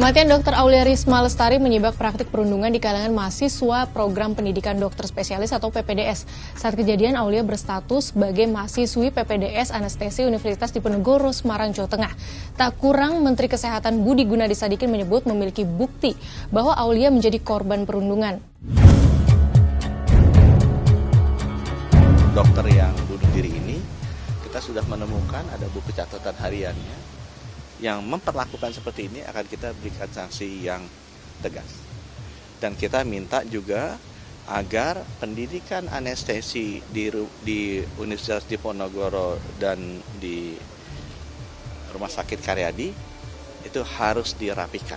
Kematian Dr. Aulia Risma Lestari menyibak praktik perundungan di kalangan mahasiswa program pendidikan dokter spesialis atau PPDS. Saat kejadian, Aulia berstatus sebagai mahasiswi PPDS Anestesi Universitas Diponegoro, Semarang, Jawa Tengah. Tak kurang, Menteri Kesehatan Budi Gunadi Sadikin menyebut memiliki bukti bahwa Aulia menjadi korban perundungan. Dokter yang bunuh diri ini, kita sudah menemukan ada buku catatan hariannya. Yang memperlakukan seperti ini akan kita berikan sanksi yang tegas. Dan kita minta juga agar pendidikan anestesi di Universitas Diponegoro dan di Rumah Sakit Karyadi itu harus dirapikan,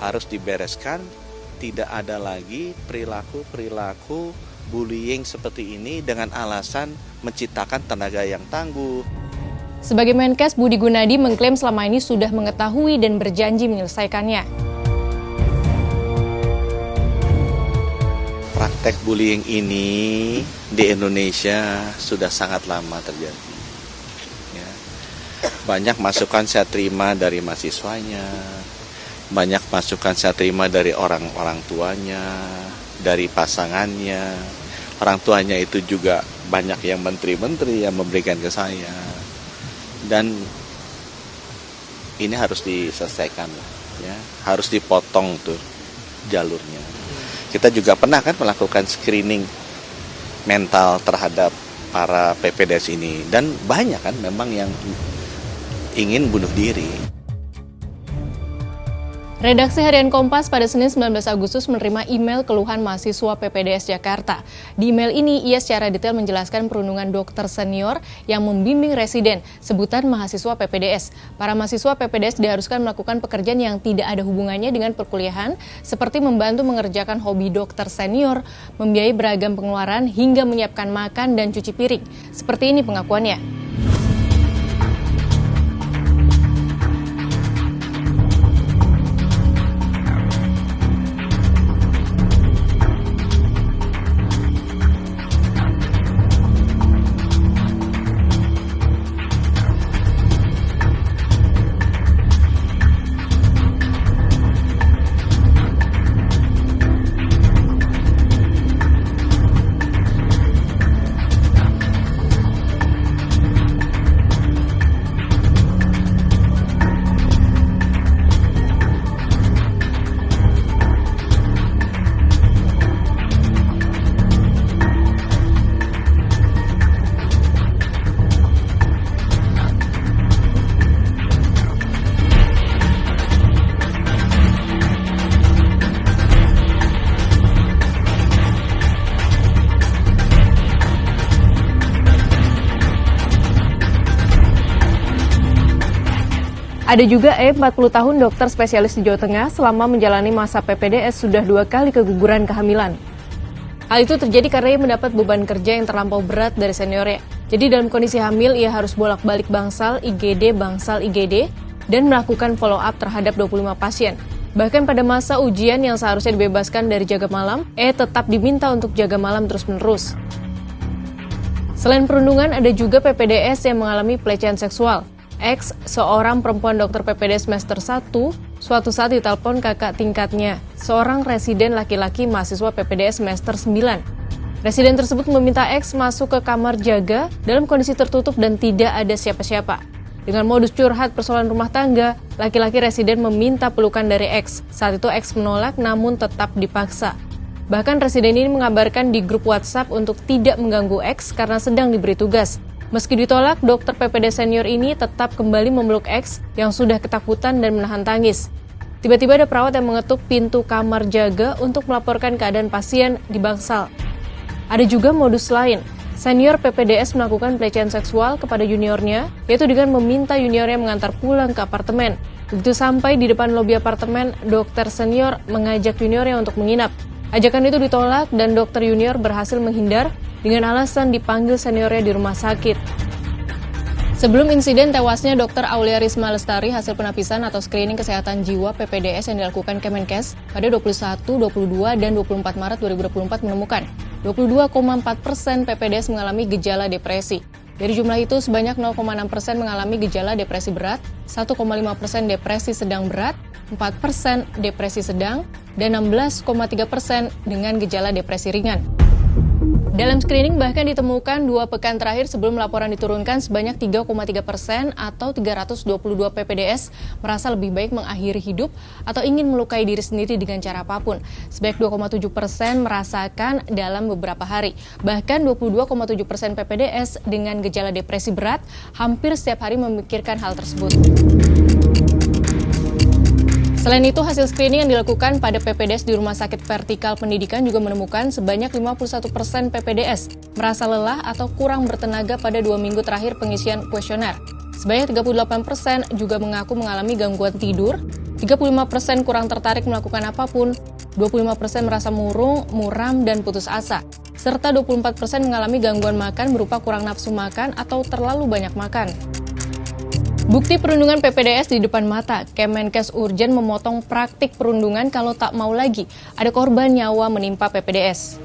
harus dibereskan, tidak ada lagi perilaku bullying seperti ini dengan alasan menciptakan tenaga yang tangguh. Sebagai Menkes, Budi Gunadi mengklaim selama ini sudah mengetahui dan berjanji menyelesaikannya. Praktek bullying ini di Indonesia sudah sangat lama terjadi. Ya. Banyak masukan saya terima dari mahasiswanya, banyak masukan saya terima dari orang-orang tuanya, dari pasangannya. Orang tuanya itu juga banyak yang menteri-menteri yang memberikan ke saya. Dan ini harus diselesaikan, ya, harus dipotong tuh jalurnya. Kita juga pernah kan melakukan screening mental terhadap para PPDS ini, dan banyak kan memang yang ingin bunuh diri. Redaksi Harian Kompas pada Senin 19 Agustus menerima email keluhan mahasiswa PPDS Jakarta. Di email ini, ia secara detail menjelaskan perundungan dokter senior yang membimbing residen, sebutan mahasiswa PPDS. Para mahasiswa PPDS diharuskan melakukan pekerjaan yang tidak ada hubungannya dengan perkuliahan, seperti membantu mengerjakan hobi dokter senior, membiayai beragam pengeluaran, hingga menyiapkan makan dan cuci piring. Seperti ini pengakuannya. Ada juga 40 tahun dokter spesialis di Jawa Tengah selama menjalani masa PPDS sudah 2 kali keguguran kehamilan. Hal itu terjadi karena ia mendapat beban kerja yang terlampau berat dari seniornya. Jadi dalam kondisi hamil, ia harus bolak-balik bangsal IGD, dan melakukan follow-up terhadap 25 pasien. Bahkan pada masa ujian yang seharusnya dibebaskan dari jaga malam, tetap diminta untuk jaga malam terus-menerus. Selain perundungan, ada juga PPDS yang mengalami pelecehan seksual. X, seorang perempuan dokter PPDS semester 1, suatu saat ditelepon kakak tingkatnya, seorang residen laki-laki mahasiswa PPDS semester 9. Residen tersebut meminta X masuk ke kamar jaga dalam kondisi tertutup dan tidak ada siapa-siapa. Dengan modus curhat persoalan rumah tangga, laki-laki residen meminta pelukan dari X. Saat itu X menolak namun tetap dipaksa. Bahkan residen ini mengabarkan di grup WhatsApp untuk tidak mengganggu X karena sedang diberi tugas. Meski ditolak, dokter PPD senior ini tetap kembali memeluk X yang sudah ketakutan dan menahan tangis. Tiba-tiba ada perawat yang mengetuk pintu kamar jaga untuk melaporkan keadaan pasien di bangsal. Ada juga modus lain. Senior PPDS melakukan pelecehan seksual kepada juniornya, yaitu dengan meminta juniornya mengantar pulang ke apartemen. Begitu sampai di depan lobi apartemen, dokter senior mengajak juniornya untuk menginap. Ajakan itu ditolak dan dokter junior berhasil menghindar dengan alasan dipanggil seniornya di rumah sakit. Sebelum insiden tewasnya Dr. Aulia Risma Lestari, hasil penapisan atau screening kesehatan jiwa PPDS yang dilakukan Kemenkes pada 21, 22, dan 24 Maret 2024 menemukan 22,4% PPDS mengalami gejala depresi. Dari jumlah itu, sebanyak 0,6% mengalami gejala depresi berat, 1,5% depresi sedang berat, 4% depresi sedang, dan 16,3% dengan gejala depresi ringan. Dalam screening bahkan ditemukan 2 pekan terakhir sebelum laporan diturunkan sebanyak 3,3% atau 322 PPDS merasa lebih baik mengakhiri hidup atau ingin melukai diri sendiri dengan cara apapun. Sebanyak 2,7% merasakan dalam beberapa hari. Bahkan 22,7% PPDS dengan gejala depresi berat hampir setiap hari memikirkan hal tersebut. Selain itu, hasil screening yang dilakukan pada PPDS di Rumah Sakit Vertikal Pendidikan juga menemukan sebanyak 51% PPDS merasa lelah atau kurang bertenaga pada 2 minggu terakhir pengisian kuesioner. Sebanyak 38% juga mengaku mengalami gangguan tidur, 35% kurang tertarik melakukan apapun, 25% merasa murung, muram, dan putus asa, serta 24% mengalami gangguan makan berupa kurang nafsu makan atau terlalu banyak makan. Bukti perundungan PPDS di depan mata, Kemenkes urgen memotong praktik perundungan kalau tak mau lagi ada korban nyawa menimpa PPDS.